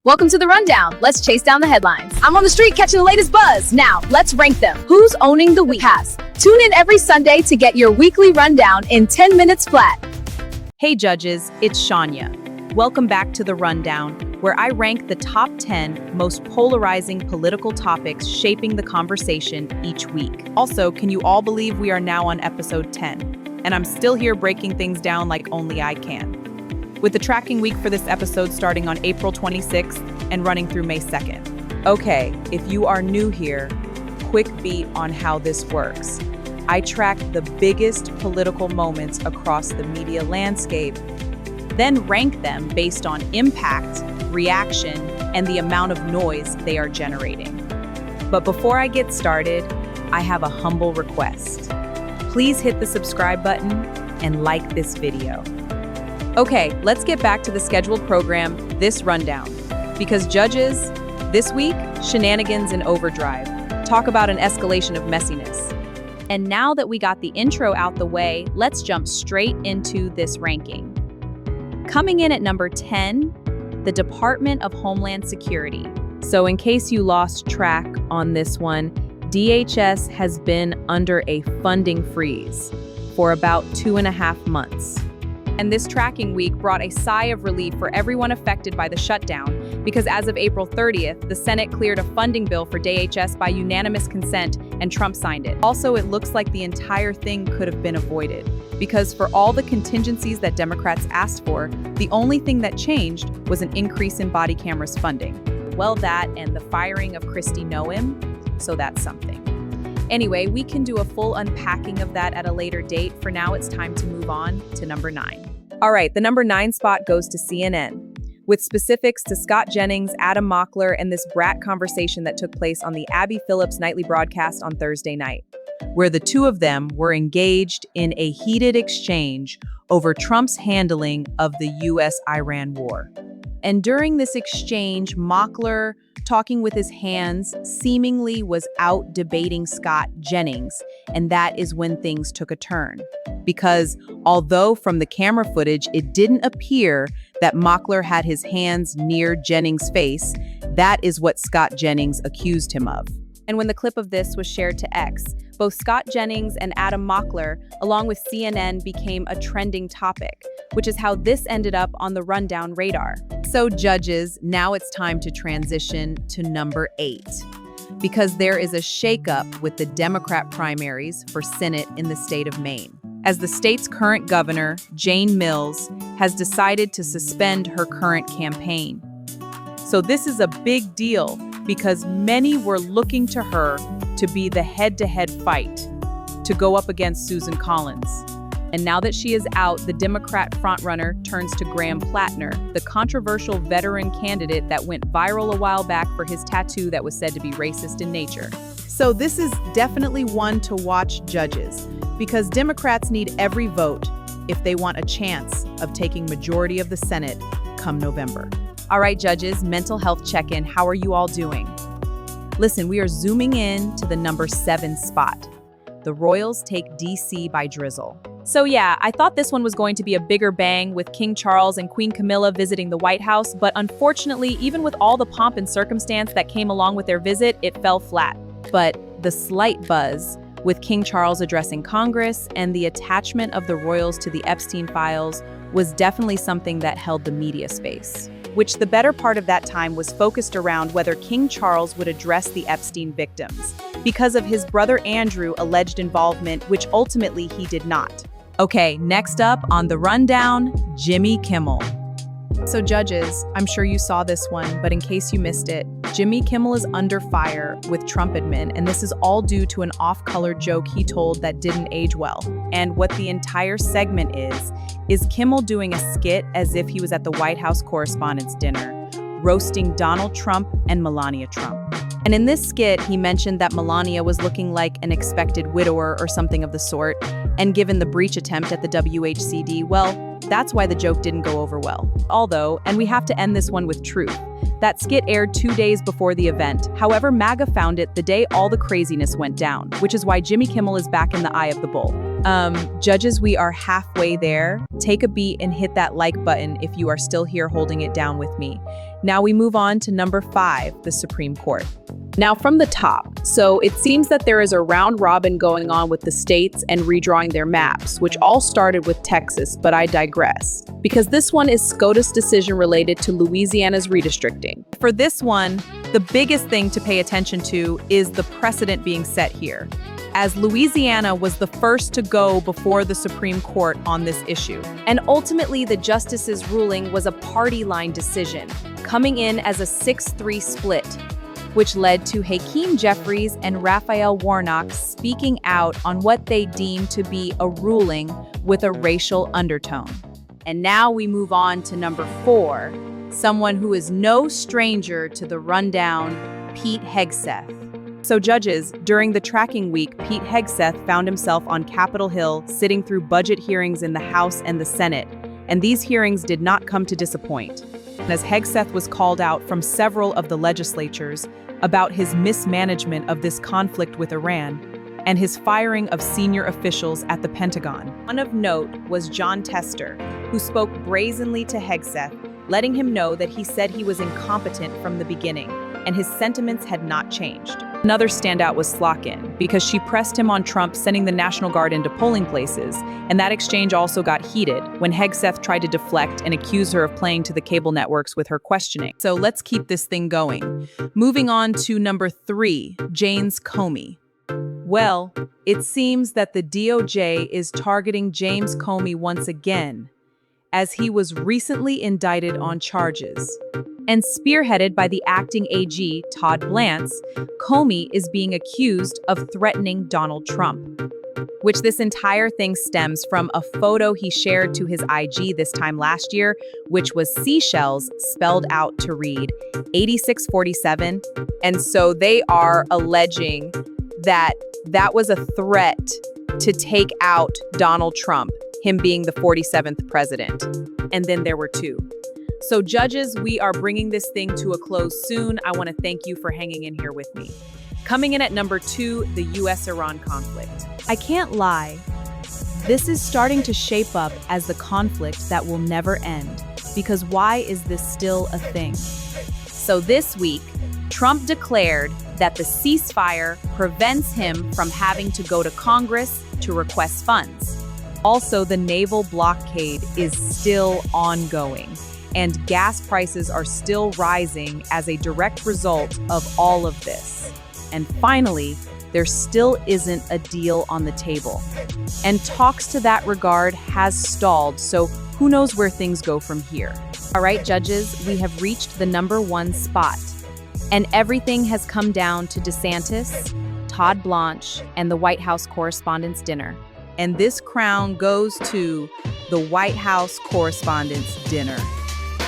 Welcome to the Rundown. Let's chase down the headlines. I'm on the street catching the latest buzz. Now, let's rank them. Who's owning the week? Tune in every Sunday to get your weekly rundown in 10 minutes flat. Hey judges, it's Shania. Welcome back to the Rundown, where I rank the top 10 most polarizing political topics shaping the conversation each week. Also, can you all believe we are now on episode 10? And I'm still here breaking things down like only I can. With the tracking week for this episode starting on April 26th and running through May 2nd. Okay, if you are new here, quick beat on how this works. I track the biggest political moments across the media landscape, then rank them based on impact, reaction, and the amount of noise they are generating. But before I get started, I have a humble request. Please hit the subscribe button and like this video. Okay, let's get back to the scheduled program, this rundown. Because judges, this week, Shenanigans in overdrive. Talk about an escalation of messiness. And now that we got the intro out the way, let's jump straight into this ranking. Coming in at number 10, the Department of Homeland Security. So in case you lost track on this one, DHS has been under a funding freeze for about 2.5 months. And this tracking week brought a sigh of relief for everyone affected by the shutdown, because as of April 30th, the Senate cleared a funding bill for DHS by unanimous consent, and Trump signed it. Also, it looks like the entire thing could have been avoided, because for all the contingencies that Democrats asked for, the only thing that changed was an increase in body cameras funding. Well, that and the firing of Kristi Noem, so that's something. Anyway, we can do a full unpacking of that at a later date. For now, it's time to move on to number 9. All right, the number 9 spot goes to CNN, with specifics to Scott Jennings, Adam Mockler, and this brat conversation that took place on the Abby Phillips nightly broadcast on Thursday night, where the two of them were engaged in a heated exchange over Trump's handling of the US-Iran war. And during this exchange, Mockler, talking with his hands, seemingly was out debating Scott Jennings, and that is when things took a turn. Because although from the camera footage it didn't appear that Mockler had his hands near Jennings' face, that is what Scott Jennings accused him of. And when the clip of this was shared to X, both Scott Jennings and Adam Mockler, along with CNN, became a trending topic, which is how this ended up on the Rundown radar. So judges, now it's time to transition to number 8, because there is a shakeup with the Democrat primaries for Senate in the state of Maine, as the state's current governor, Jane Mills, has decided to suspend her current campaign. So this is a big deal because many were looking to her to be the head-to-head fight to go up against Susan Collins. And now that she is out, the Democrat frontrunner turns to Graham Plattner, the controversial veteran candidate that went viral a while back for his tattoo that was said to be racist in nature. So this is definitely one to watch, judges, because Democrats need every vote if they want a chance of taking majority of the Senate come November. All right, judges, mental health check-in. How are you all doing? Listen, we are zooming in to the number 7 spot. The Royals take DC by drizzle. So yeah, I thought this one was going to be a bigger bang with King Charles and Queen Camilla visiting the White House, but unfortunately, even with all the pomp and circumstance that came along with their visit, it fell flat. But the slight buzz with King Charles addressing Congress and the attachment of the royals to the Epstein files was definitely something that held the media space, which the better part of that time was focused around whether King Charles would address the Epstein victims because of his brother Andrew's alleged involvement, which ultimately he did not. Okay, next up on the Rundown, Jimmy Kimmel. So judges, I'm sure you saw this one, but in case you missed it, Jimmy Kimmel is under fire with Trump admin, and this is all due to an off-color joke he told that didn't age well. And what the entire segment is Kimmel doing a skit as if he was at the White House Correspondents' Dinner, roasting Donald Trump and Melania Trump. And in this skit, he mentioned that Melania was looking like an expected widower or something of the sort, and given the breach attempt at the WHCD, well, that's why the joke didn't go over well. Although, and we have to end this one with truth, that skit aired 2 days before the event. However, MAGA found it the day all the craziness went down, which is why Jimmy Kimmel is back in the eye of the bull. Judges, we are halfway there. Take a beat and hit that like button if you are still here holding it down with me. Now we move on to number 5, the Supreme Court. Now from the top, so it seems that there is a round robin going on with the states and redrawing their maps, which all started with Texas, but I digress. Because this one is SCOTUS decision related to Louisiana's redistricting. For this one, the biggest thing to pay attention to is the precedent being set here, as Louisiana was the first to go before the Supreme Court on this issue. And ultimately, the justice's ruling was a party line decision, coming in as a 6-3 split, which led to Hakeem Jeffries and Raphael Warnock speaking out on what they deemed to be a ruling with a racial undertone. And now we move on to number 4, someone who is no stranger to the rundown, Pete Hegseth. So judges, during the tracking week, Pete Hegseth found himself on Capitol Hill sitting through budget hearings in the House and the Senate, and these hearings did not come to disappoint, as Hegseth was called out from several of the legislatures about his mismanagement of this conflict with Iran and his firing of senior officials at the Pentagon. One of note was John Tester, who spoke brazenly to Hegseth, letting him know that he said he was incompetent from the beginning, and his sentiments had not changed. Another standout was Slotkin, because she pressed him on Trump sending the National Guard into polling places, and that exchange also got heated when Hegseth tried to deflect and accuse her of playing to the cable networks with her questioning. So let's keep this thing going. Moving on to number 3, James Comey. Well, it seems that the DOJ is targeting James Comey once again, as he was recently indicted on charges. And spearheaded by the acting AG, Todd Blanche, Comey is being accused of threatening Donald Trump, which this entire thing stems from a photo he shared to his IG this time last year, which was seashells spelled out to read 8647. And so they are alleging that that was a threat to take out Donald Trump, him being the 47th president. And then there were 2. So judges, we are bringing this thing to a close soon. I want to thank you for hanging in here with me. Coming in at number 2, the US-Iran conflict. I can't lie, this is starting to shape up as the conflict that will never end. Because why is this still a thing? So this week, Trump declared that the ceasefire prevents him from having to go to Congress to request funds. Also, the naval blockade is still ongoing, and gas prices are still rising as a direct result of all of this. And finally, there still isn't a deal on the table. And talks to that regard has stalled, so who knows where things go from here. All right, judges, we have reached the number 1 spot. And everything has come down to DeSantis, Todd Blanche, and the White House Correspondents' Dinner. And this crown goes to the White House Correspondents' Dinner.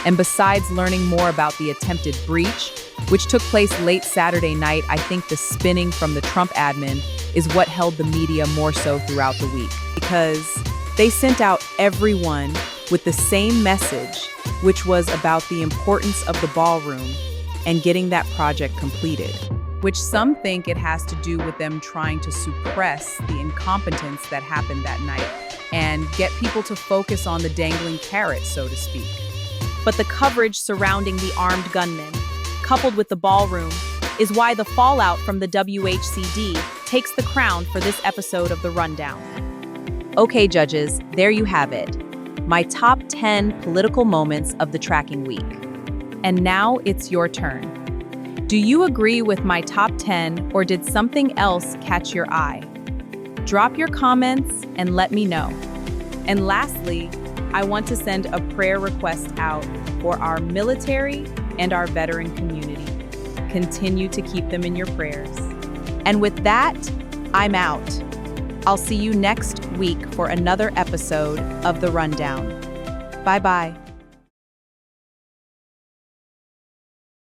And besides learning more about the attempted breach, which took place late Saturday night, I think the spinning from the Trump admin is what held the media more so throughout the week. Because they sent out everyone with the same message, which was about the importance of the ballroom and getting that project completed. Which some think it has to do with them trying to suppress the incompetence that happened that night and get people to focus on the dangling carrot, so to speak. But the coverage surrounding the armed gunmen, coupled with the ballroom, is why the fallout from the WHCD takes the crown for this episode of The Rundown. Okay, judges, there you have it. My top 10 political moments of the tracking week. And now it's your turn. Do you agree with my top 10, or did something else catch your eye? Drop your comments and let me know. And lastly, I want to send a prayer request out for our military and our veteran community. Continue to keep them in your prayers. And with that, I'm out. I'll see you next week for another episode of The Rundown. Bye-bye.